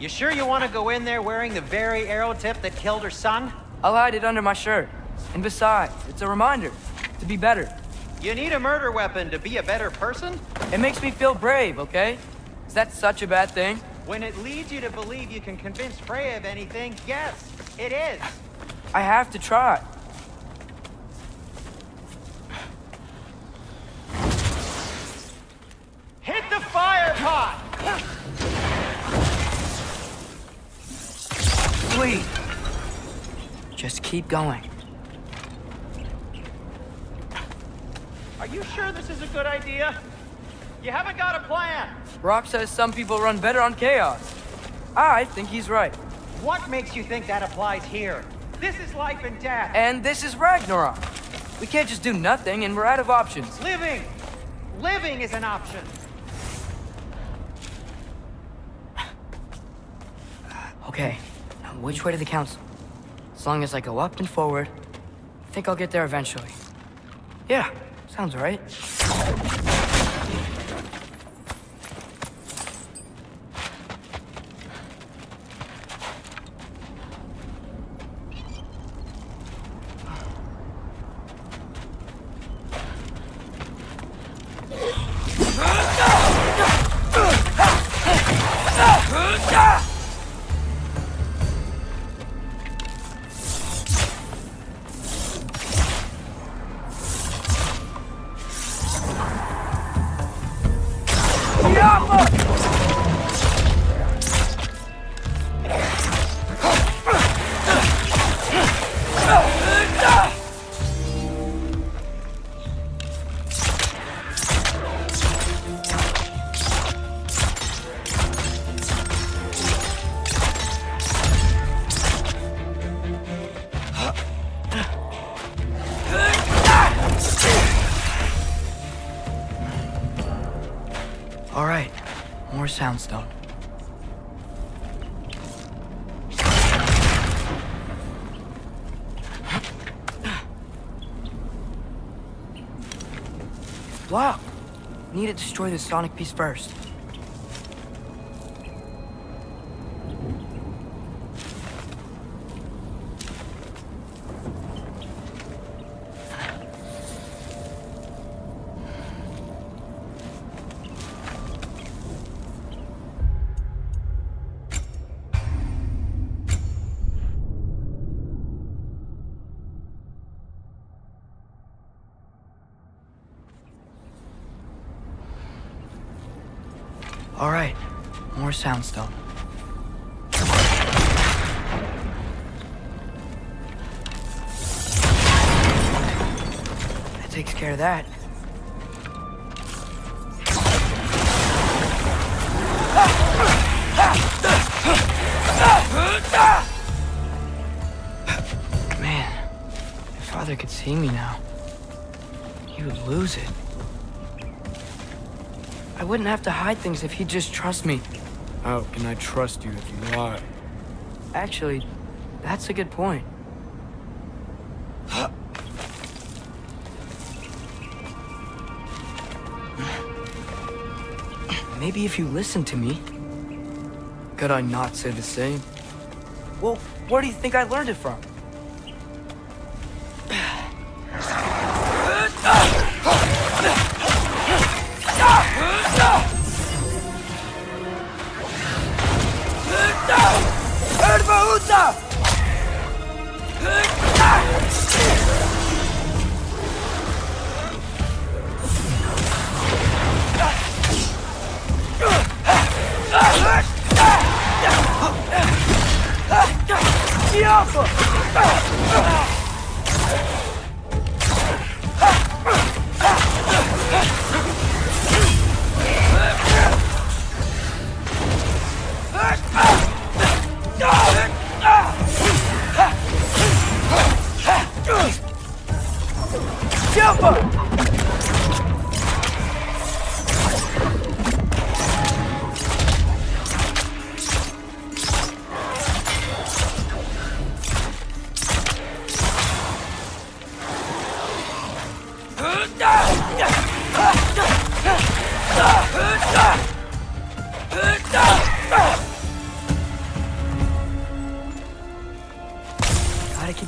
You sure you want to go in there wearing the very arrow tip that killed her son? I'll hide it under my shirt. And besides, it's a reminder to be better. You need a murder weapon to be a better person? It makes me feel brave, okay? Is that such a bad thing? When it leads you to believe you can convince Freya of anything, yes, it is. I have to try. Hit the fire pot! Sweet. Just keep going. Are you sure this is a good idea? You haven't got a plan. Rock says some people run better on chaos. I think he's right. What makes you think that applies here? This is life and death. And this is Ragnarok. We can't just do nothing and we're out of options. Living! Living is an option. Okay, now which way to the council? As long as I go up and forward, I think I'll get there eventually. Yeah, sounds right. All right, more soundstone. Block. Need to destroy the sonic piece first. All right, more soundstone. That takes care of that. Man, if Father could see me now, he would lose it. I wouldn't have to hide things if he'd just trust me. How can I trust you if you lie? Actually, that's a good point. Maybe if you listened to me. Could I not say the same? Well, where do you think I learned it from?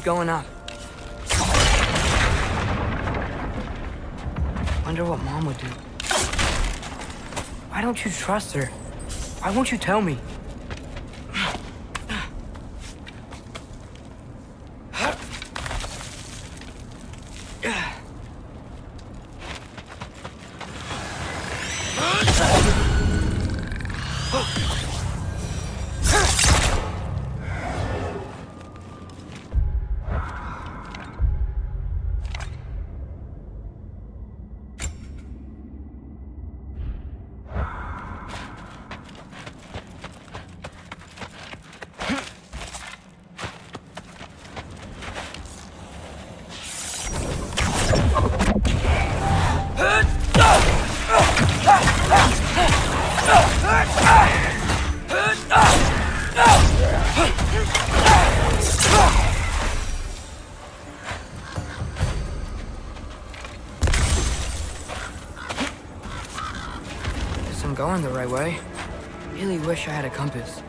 keep going up. Wonder what Mom would do. Why don't you trust her? Why won't you tell me? Guess I'm going the right way. Really wish I had a compass.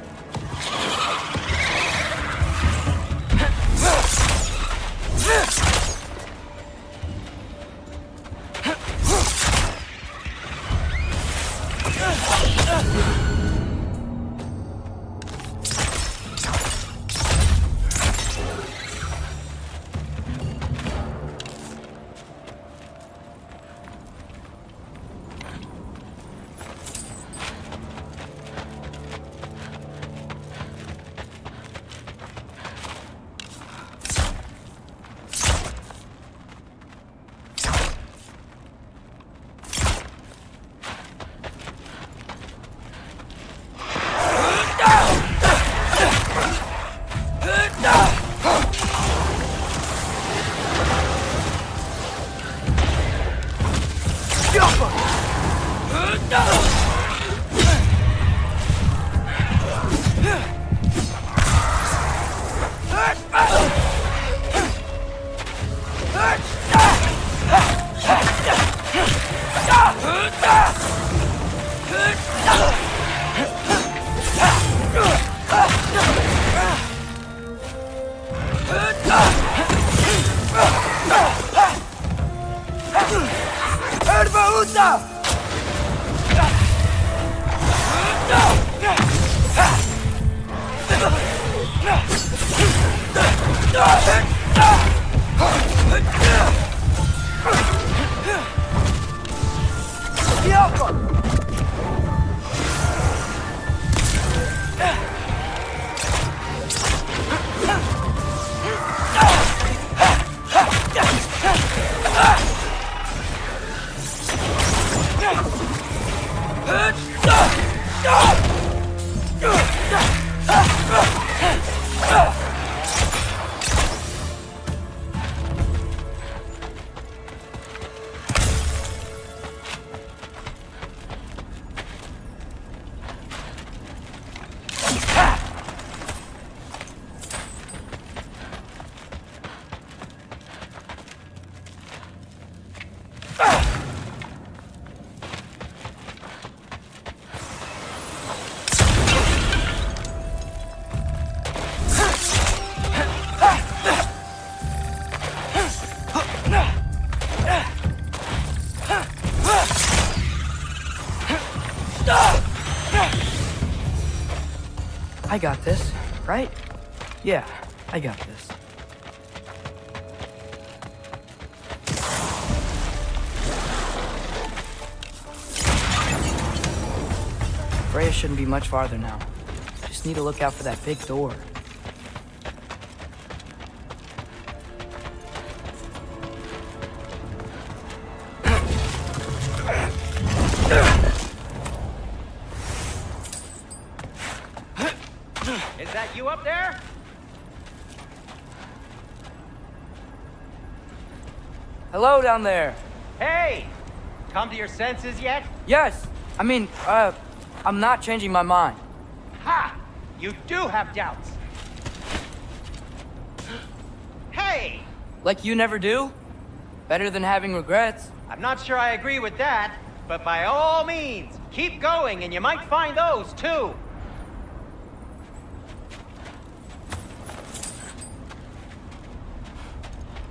I got this, right? Yeah, I got this. Freya shouldn't be much farther now. Just need to look out for that big door. Is that you up there? Hello down there. Hey! Come to your senses yet? Yes, I'm not changing my mind. Ha! You do have doubts. Hey! Like you never do? Better than having regrets. I'm not sure I agree with that, but by all means, keep going and you might find those too.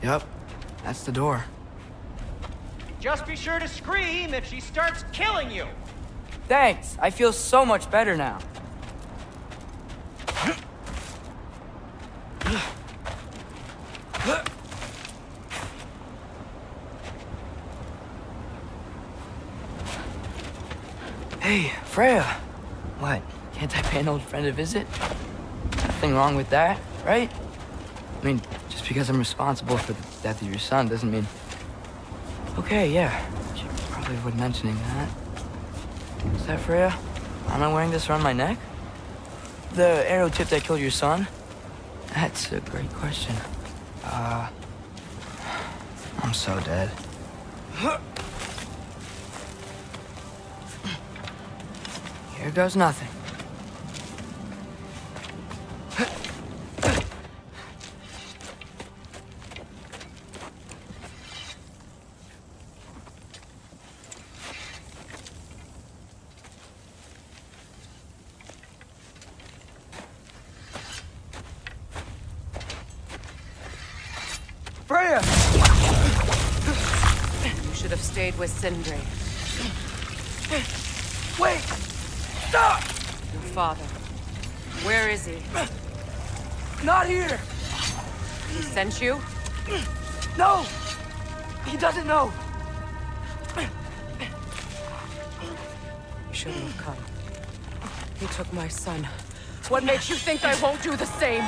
Yep, that's the door. Just be sure to scream if she starts killing you. Thanks, I feel so much better now. Hey, Freya. What, can't I pay an old friend a visit? Nothing wrong with that, right? I mean, just because I'm responsible for the death of your son doesn't mean... Okay, yeah. She probably avoid mentioning that. Is that Freya? Am I wearing this around my neck? The arrow tip that killed your son? That's a great question. I'm so dead. Here goes nothing. Freya! You should have stayed with Sindri. Wait! Stop! Your father. Where is he? Not here! He sent you? No! He doesn't know! You shouldn't have come. He took my son. What makes you think I won't do the same?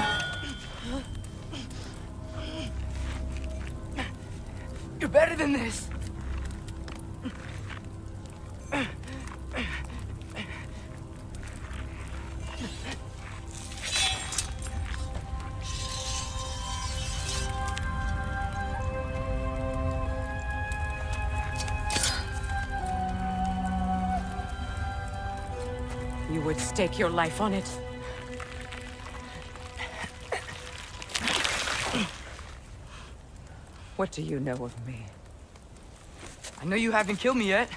You're better than this! You would stake your life on it? What do you know of me? I know you haven't killed me yet.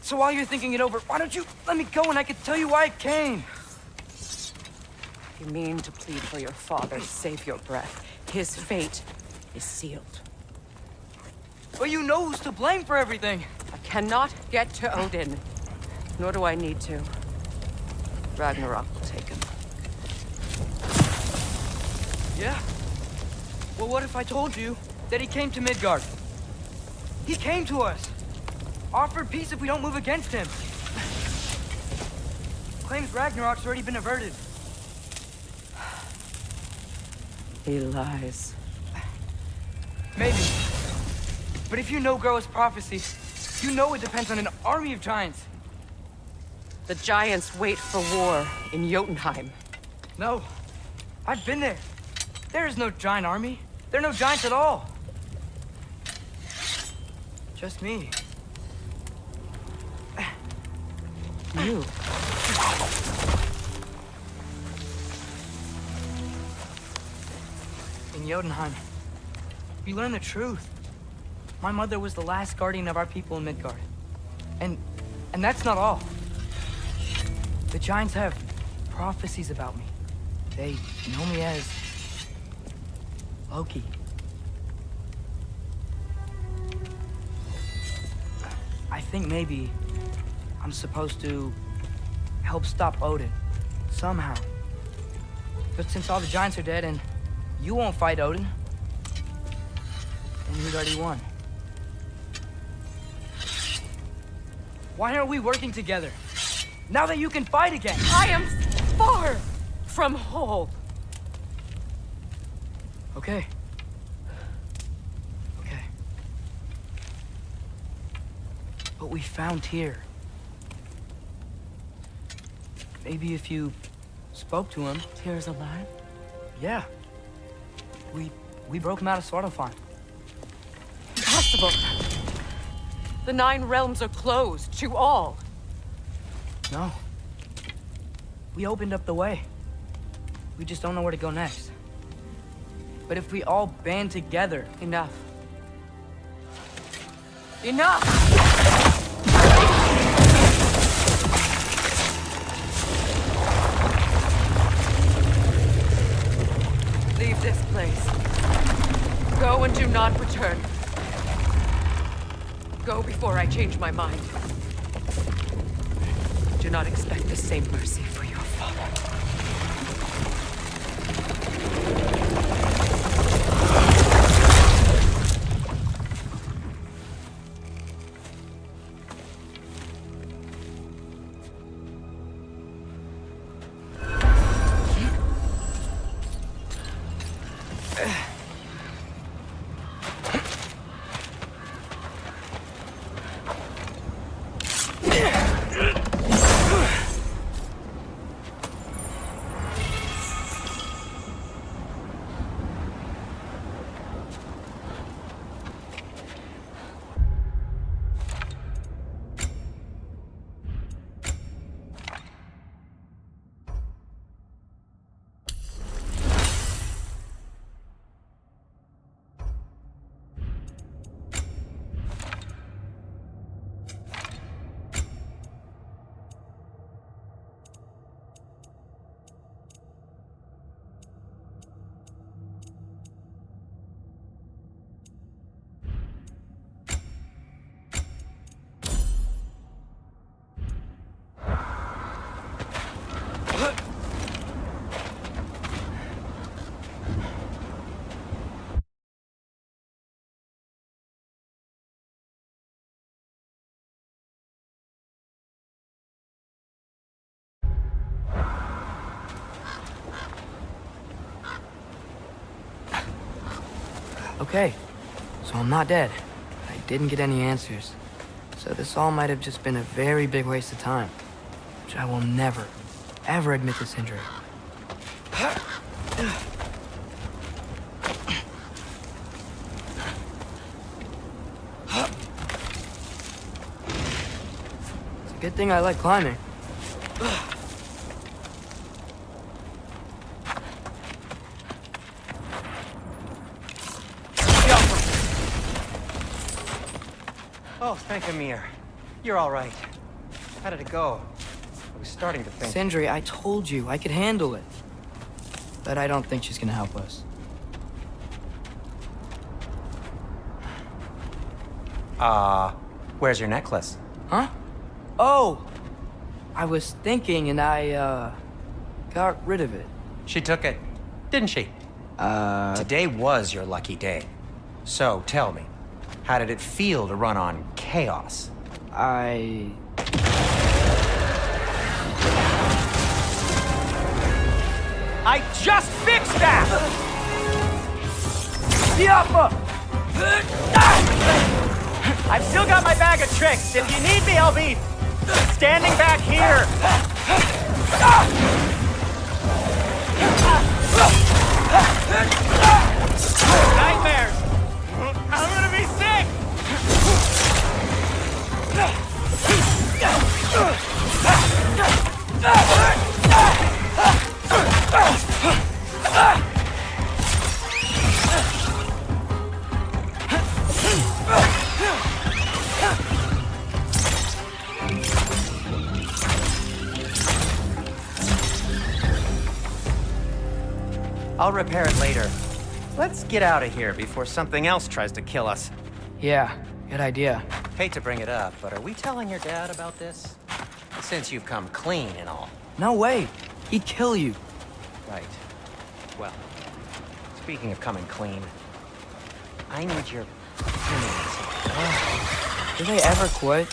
So while you're thinking it over, why don't you let me go and I can tell you why I came? You mean to plead for your father, save your breath. His fate is sealed. But you know who's to blame for everything. I cannot get to Odin. Nor do I need to. Ragnarok will take him. Yeah? Well, what if I told you that he came to Midgard? He came to us. Offered peace if we don't move against him. Claims Ragnarok's already been averted. He lies. Maybe. But if you know Groa's prophecy, you know it depends on an army of giants. The giants wait for war in Jotunheim. No. I've been there. There is no giant army. There are no giants at all. Just me. You. In Jotunheim, you learn the truth. My mother was the last guardian of our people in Midgard. And that's not all. The giants have prophecies about me. They know me as Loki. I think maybe I'm supposed to help stop Odin, somehow. But since all the giants are dead and you won't fight Odin, then you'd already won. Why aren't we working together? Now that you can fight again! I am far from whole. Okay. Okay. But we found Tyr. Maybe if you spoke to him... Tyr's alive? Yeah. We broke him out of Svartalfheim. Impossible. The 9 realms are closed to all. No. We opened up the way. We just don't know where to go next. But if we all band together... Enough. Enough! Leave this place. Go and do not return. Go before I change my mind. Do not expect the same mercy for your father. Okay, so I'm not dead. I didn't get any answers. So this all might have just been a very big waste of time. Which I will never, ever admit to Sindri. It's a good thing I like climbing. Oh, thank Amir. You're all right. How did it go? I was starting to think... Sindri, I told you I could handle it. But I don't think she's gonna help us. Where's your necklace? Huh? Oh! I was thinking and I, got rid of it. She took it, didn't she? Today was your lucky day. So, tell me, how did it feel to run on chaos? I just fixed that! I've still got my bag of tricks. If you need me, I'll be standing back here. Nightmares! I'm gonna be sick! I'll repair it later. Let's get out of here before something else tries to kill us. yeah, good idea. Hate to bring it up, but are we telling your dad about this? Since you've come clean and all. No way. He'd kill you. Right. Well, speaking of coming clean, I need your opinions. Do they ever quit?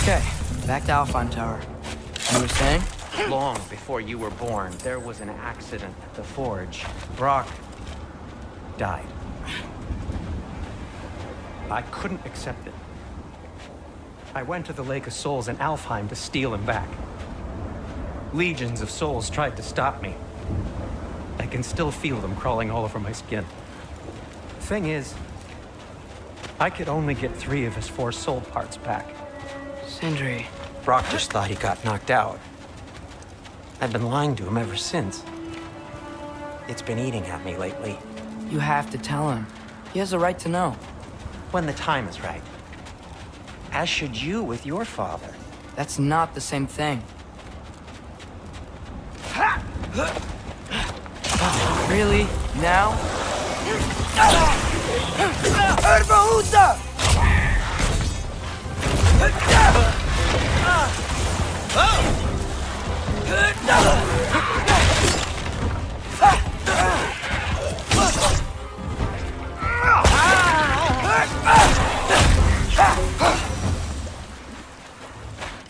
Okay, back to Alpine Tower. You were saying? Long before you were born, there was an accident at the forge. Brock died. I couldn't accept it. I went to the Lake of Souls in Alfheim to steal him back. Legions of souls tried to stop me. I can still feel them crawling all over my skin. Thing is, I could only get 3 of his 4 soul parts back. Sindri. Brock just thought he got knocked out. I've been lying to him ever since. It's been eating at me lately. You have to tell him. He has a right to know. When the time is right. As should you with your father. That's not the same thing. Really? Now?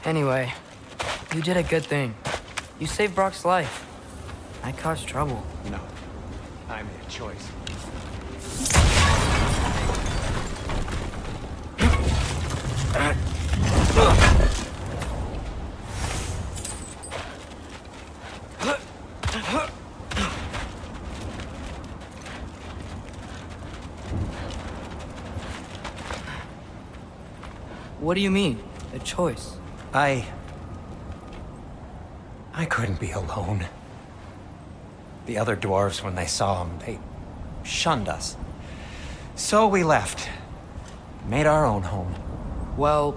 Anyway, you did a good thing. You saved Brock's life. I caused trouble. No. I made a choice. What do you mean? A choice? I couldn't be alone. The other dwarves, when they saw him, they shunned us. So we left. Made our own home. Well,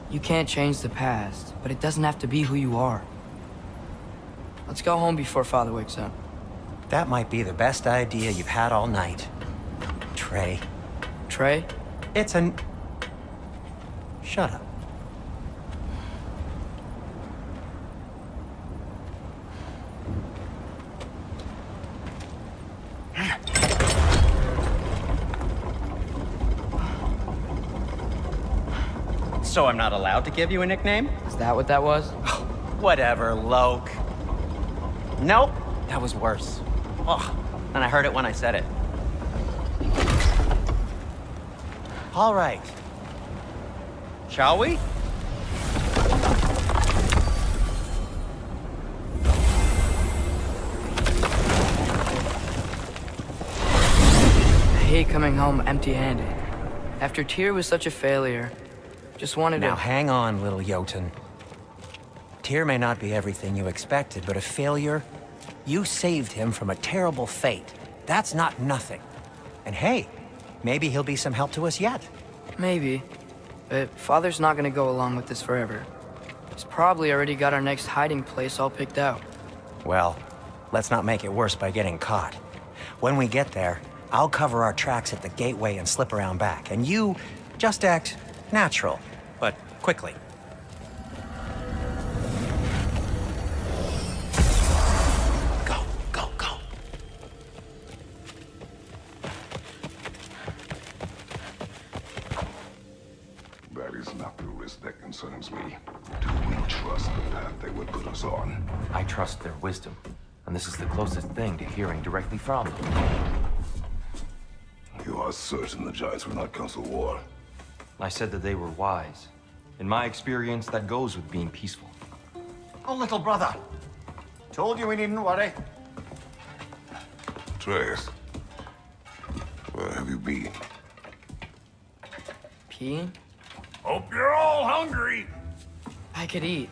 you can't change the past, but it doesn't have to be who you are. Let's go home before Father wakes up. That might be the best idea you've had all night. Trey. Trey? It's an... Shut up. So I'm not allowed to give you a nickname? Is that what that was? Whatever, Loke. Nope, that was worse. Oh, and I heard it when I said it. All right. Shall we? I hate coming home empty-handed. After Tyr was such a failure, just wanted Now to... hang on, little Jotun. Tyr may not be everything you expected, but a failure? You saved him from a terrible fate. That's not nothing. And hey, maybe he'll be some help to us yet. Maybe. But Father's not gonna go along with this forever. He's probably already got our next hiding place all picked out. Well, let's not make it worse by getting caught. When we get there, I'll cover our tracks at the gateway and slip around back, and you just act natural, but quickly. Go, go, go. That is not the risk that concerns me. Do we trust the path they would put us on? I trust their wisdom, and this is the closest thing to hearing directly from them. You are certain the Giants will not counsel war? I said that they were wise. In my experience, that goes with being peaceful. Oh, little brother. Told you we needn't worry. Atreus, where have you been? Peeing? Hope you're all hungry. I could eat.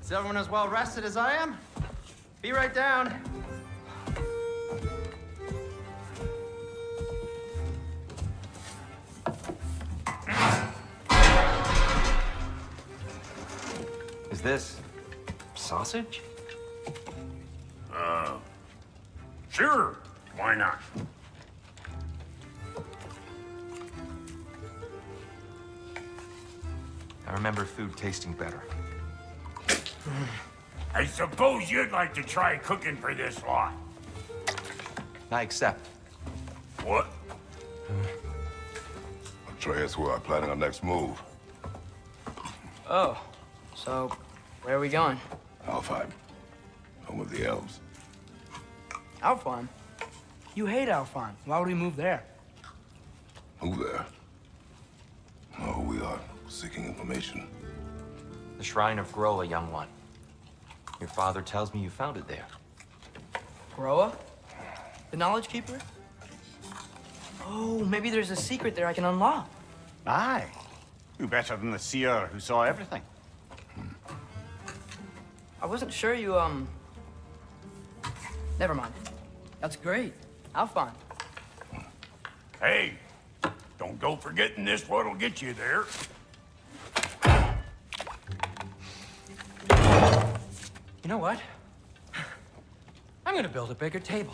Is everyone as well rested as I am? Be right down. Is this sausage? Sure, why not? I remember food tasting better. I suppose you'd like to try cooking for this lot. I accept. What? Atreus, we are planning our next move. Oh, so where are we going? Alfheim, home of the elves. Alfheim? You hate Alfheim. Why would we move there? Move there? No, we are seeking information. The Shrine of Groa, young one. Your father tells me you found it there. Groa? The Knowledge Keeper? Oh, maybe there's a secret there I can unlock. Aye. Who better than the seer who saw everything? I wasn't sure you, Never mind. That's great. Have fun. Hey, don't go forgetting this what'll get you there. You know what? I'm gonna build a bigger table.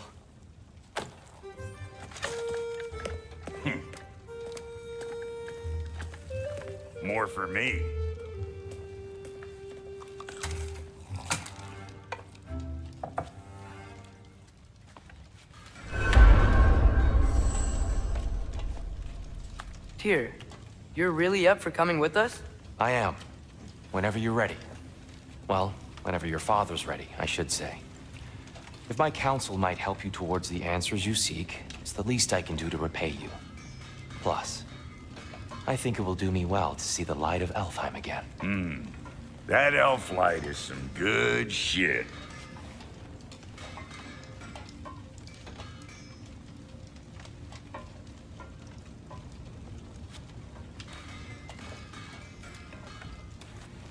More for me. Tyr, you're really up for coming with us? I am. Whenever you're ready. Well, whenever your father's ready, I should say. If my counsel might help you towards the answers you seek, it's the least I can do to repay you. Plus, I think it will do me well to see the light of Elfheim again. That elf light is some good shit.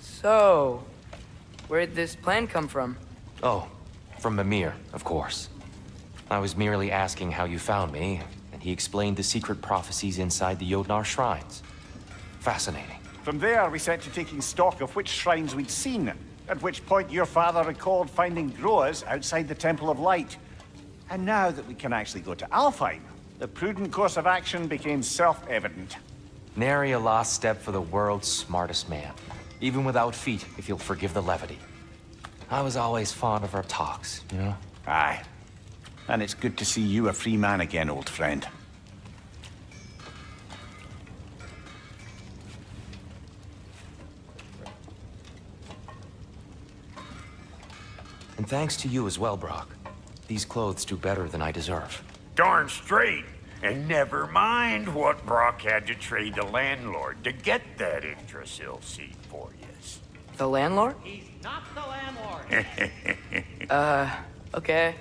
So, where'd this plan come from? Oh, from Mimir, of course. I was merely asking how you found me, and he explained the secret prophecies inside the Jotnar shrines. Fascinating. From there, we set to taking stock of which shrines we'd seen, at which point your father recalled finding Groas outside the Temple of Light. And now that we can actually go to Alfheim, the prudent course of action became self-evident. Nary a lost step for the world's smartest man. Even without feet, if you'll forgive the levity. I was always fond of our talks, you know? Aye. And it's good to see you a free man again, old friend. And thanks to you as well, Brock. These clothes do better than I deserve. Darn straight. And never mind what Brock had to trade the landlord to get that Yggdrasil seed for you. The landlord? He's not the landlord. Okay.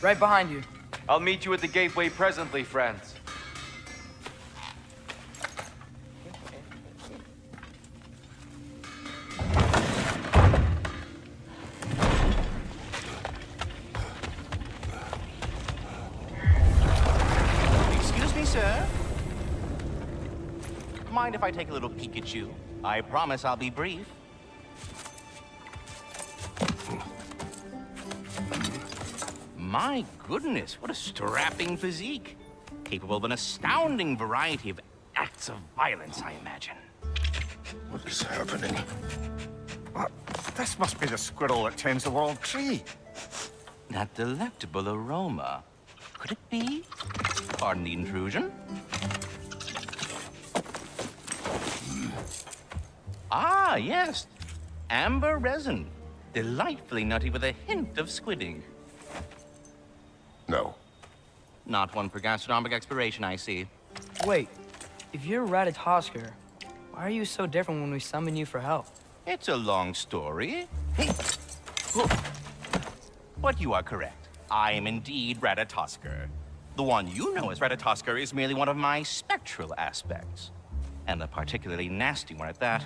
Right behind you. I'll meet you at the gateway presently, friends. mind if I take a little peek at you? I promise I'll be brief. My goodness, what a strapping physique. Capable of an astounding variety of acts of violence, I imagine. What is happening? What? This must be the squirrel that tends the world tree. That delectable aroma. Could it be? Pardon the intrusion. Ah, yes. Amber resin. Delightfully nutty with a hint of squidding. No. Not one for gastronomic exploration, I see. Wait, if you're Ratatosker, why are you so different when we summon you for help? It's a long story. But you are correct. I am indeed Ratatosker. The one you know as Ratatosker is merely one of my spectral aspects. And a particularly nasty one at that.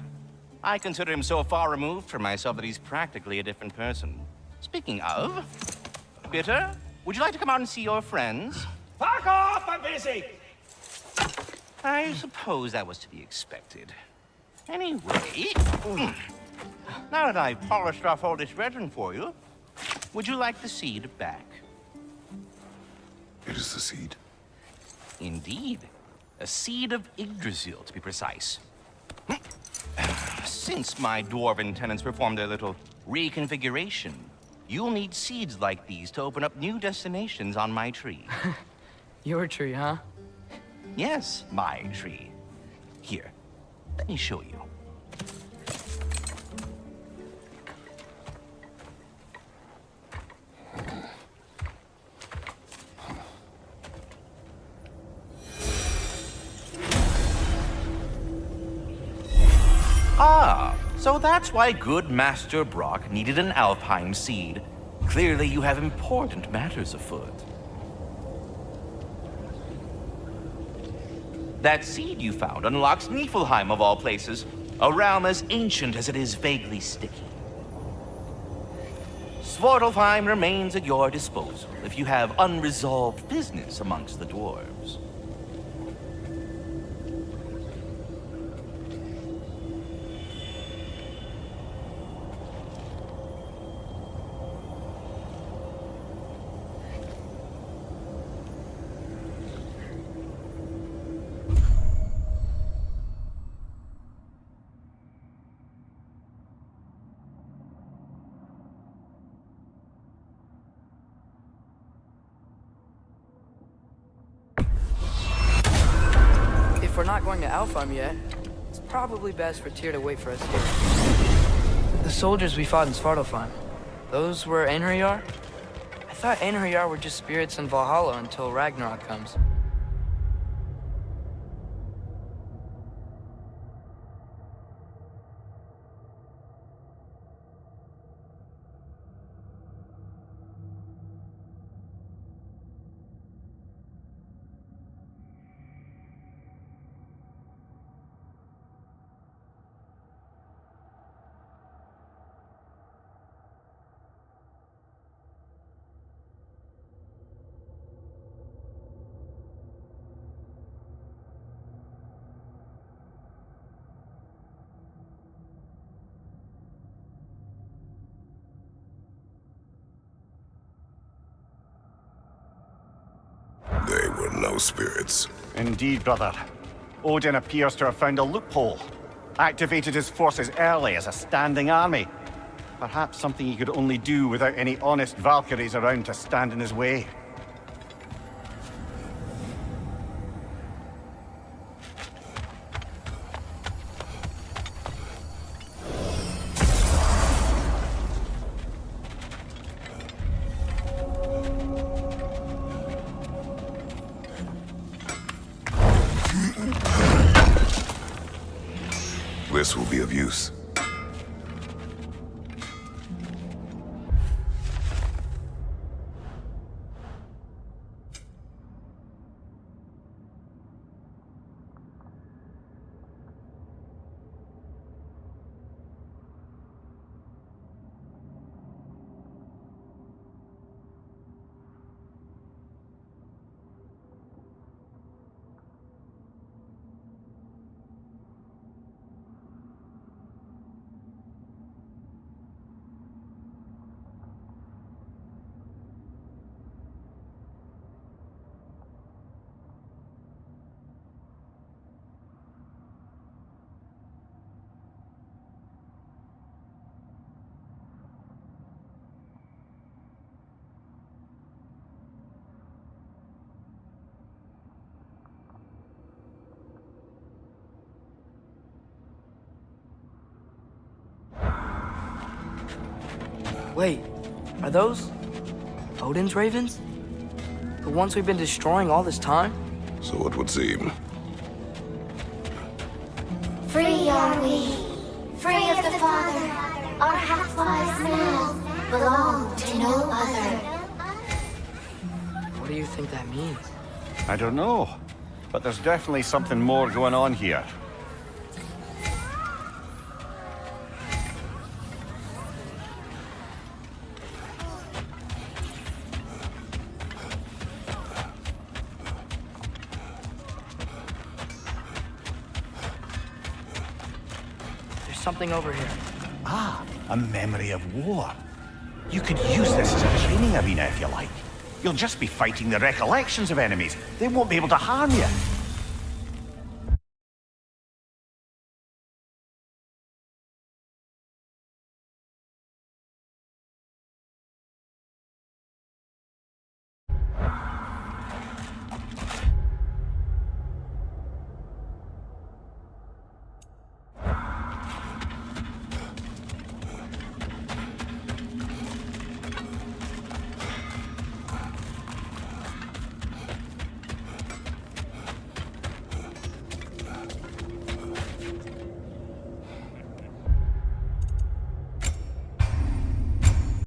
I consider him so far removed from myself that he's practically a different person. Speaking of, Bitter, would you like to come out and see your friends? Fuck off! I'm busy! I suppose that was to be expected. Anyway, now that I've polished off all this resin for you, would you like the seed back? It is the seed. Indeed. A seed of Yggdrasil, to be precise. Since my dwarven tenants performed their little reconfiguration, you'll need seeds like these to open up new destinations on my tree. Your tree, huh? Yes, my tree. Here, let me show you. Ah, so that's why good Master Brock needed an Alpine seed. Clearly you have important matters afoot. That seed you found unlocks Niflheim of all places, a realm as ancient as it is vaguely sticky. Svartalfheim remains at your disposal if you have unresolved business amongst the dwarves. If we're not going to Alfheim yet, it's probably best for Tyr to wait for us here. The soldiers we fought in Svartalfheim, those were Einherjar? I thought Einherjar were just spirits in Valhalla until Ragnarok comes. They were no spirits. Indeed, brother. Odin appears to have found a loophole. Activated his forces early as a standing army. Perhaps something he could only do without any honest Valkyries around to stand in his way. This will be of use. Wait, are those Odin's ravens? The ones we've been destroying all this time? So it would seem. Free are we, free of the Father. Our half-lives now belong to no other. What do you think that means? I don't know, but there's definitely something more going on here. There's something over here. Ah, a memory of war. You could use this as a training arena if you like. You'll just be fighting the recollections of enemies. They won't be able to harm you.